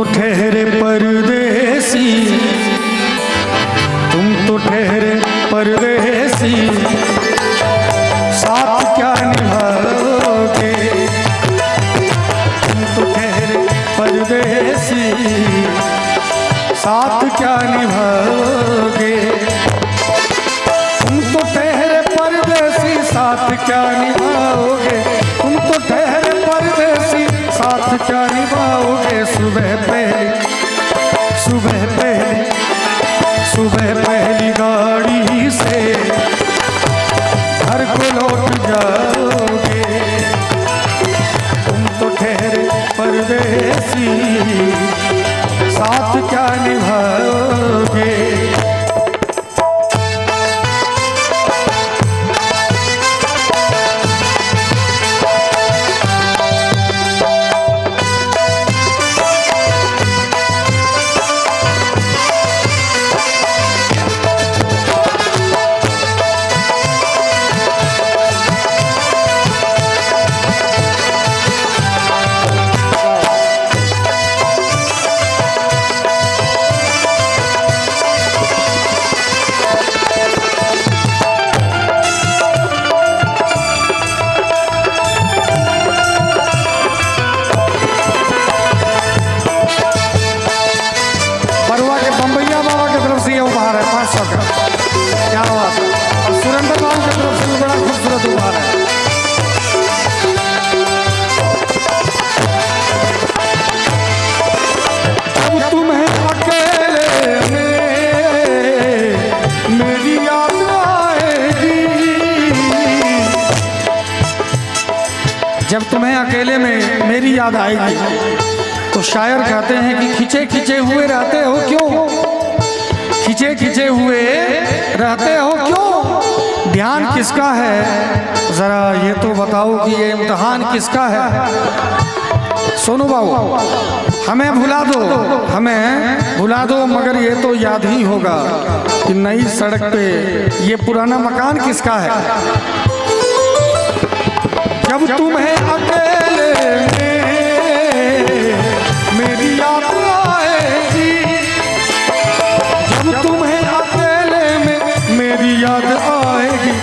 तो ठहरे परदेसी, तुम तो ठहरे परदेसी, साथ क्या निभाओगे। तुम तो ठहरे परदेसी, साथ क्या निभाओगे। तुम तो ठहरे परदेसी, साथ क्या निभाओगे। तुम तो ठहरे परदेसी, साथ क्या निभाओगे। सुबह पहली गाड़ी से घर को लौट जाओगे। तुम तो ठहरे परदेसी, साथ क्या निभाओगे। जब तुम्हें अकेले में मेरी याद आएगी तो शायर कहते हैं कि खिंचे खिंचे हुए रहते हो क्यों, खिंचे खिंचे हुए रहते हो क्यों। ध्यान किसका है जरा ये तो बताओ कि ये इम्तिहान किसका है। सोनू बाबू हमें भुला दो मगर ये तो याद ही होगा कि नई सड़क पे ये पुराना मकान किसका है। जब तुम्हें अकेले मेरी याद आएगी, जब तुम्हें अकेले में मेरी याद आएगी।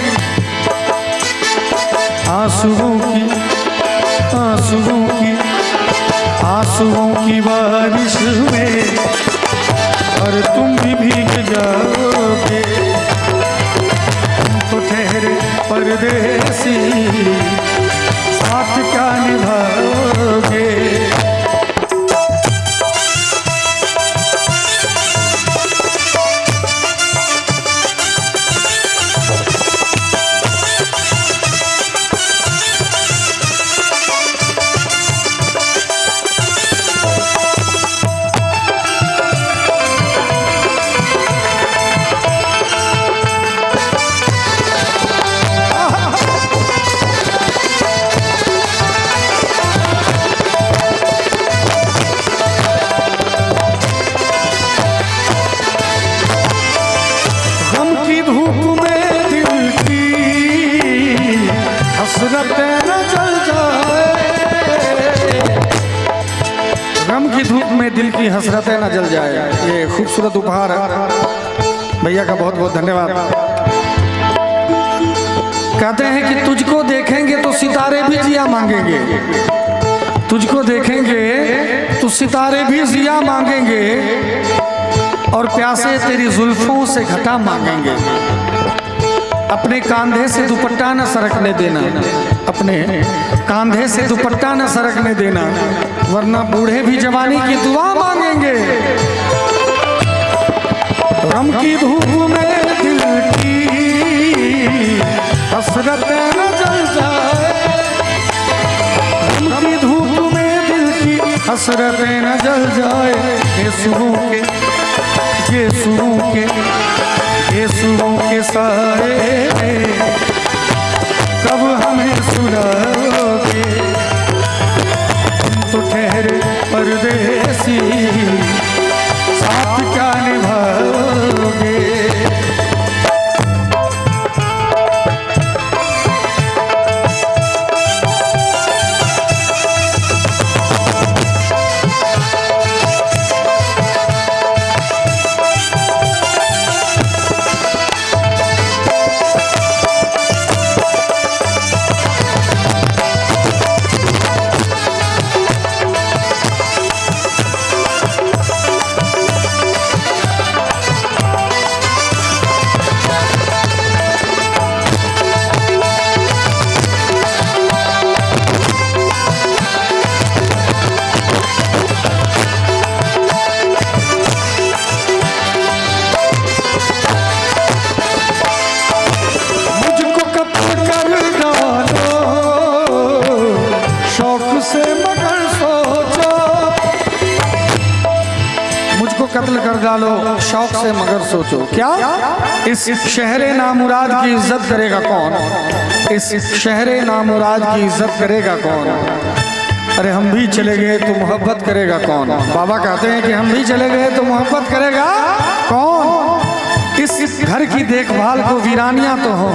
आंसुओं की बारिश में और तुम भी भीग जाओगे। तुम तो ठहरे परदेसी, साथ क्या निभाओगे। गम की धूप में दिल की हसरतें न जल जाए। ये खूबसूरत उपहार है भैया का, बहुत बहुत धन्यवाद। कहते हैं कि तुझको देखेंगे तो सितारे भी जिया मांगेंगे, तुझको देखेंगे तो सितारे भी जिया मांगेंगे और प्यासे तेरी जुल्फों से घटा मांगेंगे। अपने कांधे से दुपट्टा न सरकने देना, अपने कांधे से दुपट्टा न सरकने देना, वरना बूढ़े भी जवानी की दुआ मांगेंगे। गम की धूप में दिल की हसरतें न जल जाए, गम की धूप में दिल की हसरतें न जल जाए। ये सुरों के साए कब हमें सुनाओगे। तुम तो ठहरे परदेसी, साथ क्या निभाओगे। कत्ल कर डालो शौक से मगर सोचो। क्या इस शहरे नामुराद की इज्जत करेगा कौन? इस शहरे नामुराद की इज्जत करेगा कौन? अरे हम भी चले गए तो मोहब्बत करेगा कौन? बाबा कहते हैं कि हम भी चले गए तो मोहब्बत करेगा कौन? इस घर की देखभाल को वीरानियां तो हो,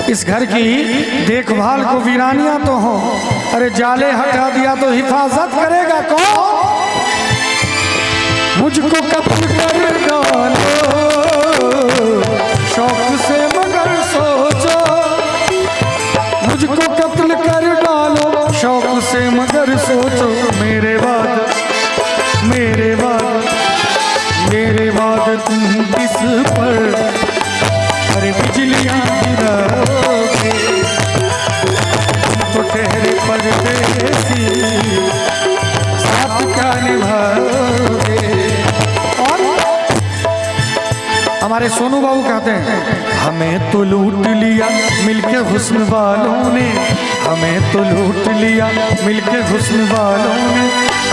इस घर की देखभाल को वीरानियां तो हो, अरे जाले हटा दिया तो हिफाजत करेगा कौन? मुझको कत्ल कर डालो शौक से मगर सोचो, मुझको कत्ल कर डालो शौक से मगर सोचो, मेरे बाद तुम किस पर अरे बिजलियां गिराओगे, तो ठहरे परदेसी साथ क्या निभाओगे। और हमारे सोनू बाबू कहते हैं हमें तो लूट लिया मिलके हुस्न वालों ने, हमें तो लूट लिया मिलके हुस्न वालों ने,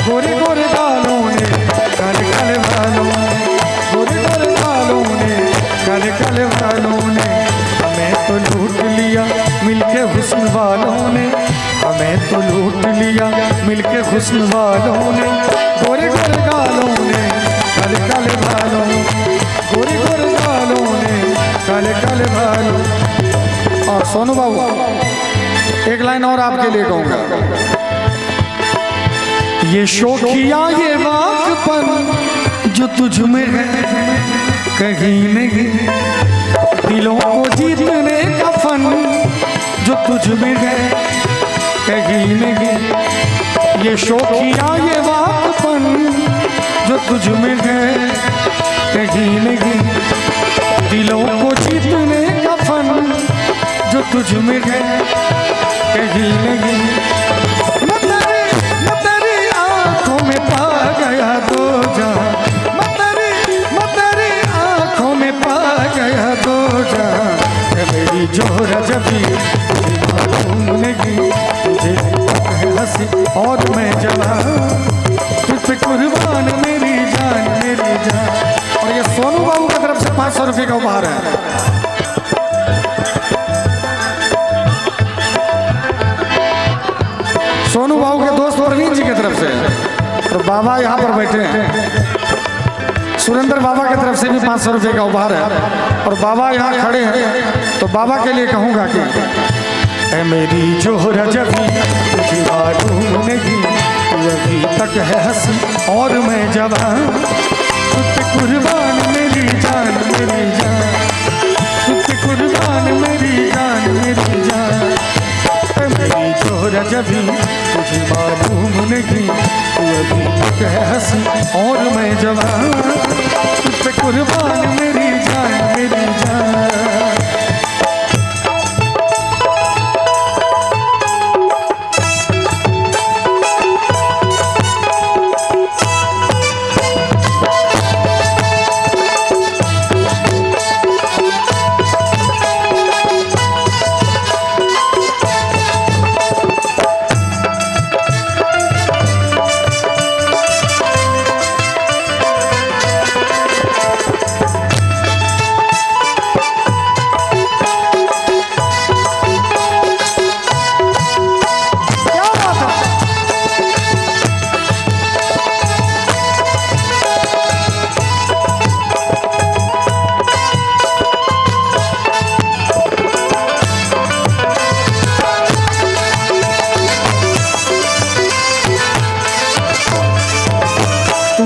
गोरे गोरे गालों ने काले काले बालों ने, गोरे गोरे गालों ने काले काले बालों ने, हमें तो लूट लिया मिलके हुस्न वालों ने, हमें तो लूट लिया मिलके हुस्न वालों ने, गोरे गोरे गालों ने काले काले बालों, गोरे गोरे गालों ने काले काले बालों। और सोनू बाबू एक लाइन और आपके लिए कहूंगा, ये शौकिया ये वाकपन जो तुझ में है कहीं नहीं, दिलों को जीतने का फन जो तुझ में है कहीं नहीं, ये शौकिया ये वाकपन जो तुझ में है कहीं नहीं, दिलों को जीतने का फन जो तुझ में है कहीं नहीं। मैं तेरी आंखों में पा गया दो जहां, मैं तेरी आंखों में पा गया दो जहां, मेरी जोहरा जबी मालूम नहीं, तुझे है हंसी और मैं जवान, तुझ पे कुर्बान मेरी जान मेरी जान। और ये सोनू बाबू की तरफ से 500 रुपये का उपहार है। सोनू बाबू के दोस्त प्रवीण जी की तरफ से, और बाबा यहाँ पर बैठे हैं, सुरेंद्र बाबा की तरफ से भी 500 रुपये का उपहार है। और बाबा यहाँ खड़े हैं तो बाबा के लिए कहूँगा कि ऐ मेरी जोहरा जबी तुझे मालूम नहीं, तू अभी तक है हंसी और मैं जवान, तुझ पे कुर्बान मेरी जान मेरी जान, तुझ पे कुर्बान मेरी जान मेरी जान। मेरी जोहरा जबी तुझे मालूम नहीं, तू अभी तक है हंसी और मैं जवान, तुझ पे कुर्बान मेरी जान मेरी जान।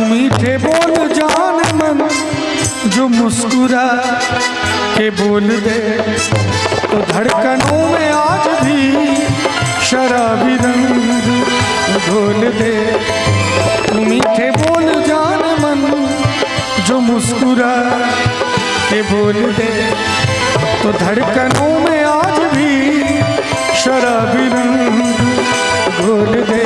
मीठे बोल जान मन जो मुस्कुरा के बोल दे, तो धड़कनों में आज भी शराबी रंग घोल दे। मीठे बोल जान मन जो मुस्कुरा के बोल दे, तो धड़कनों में आज भी शराबी रंग घोल दे।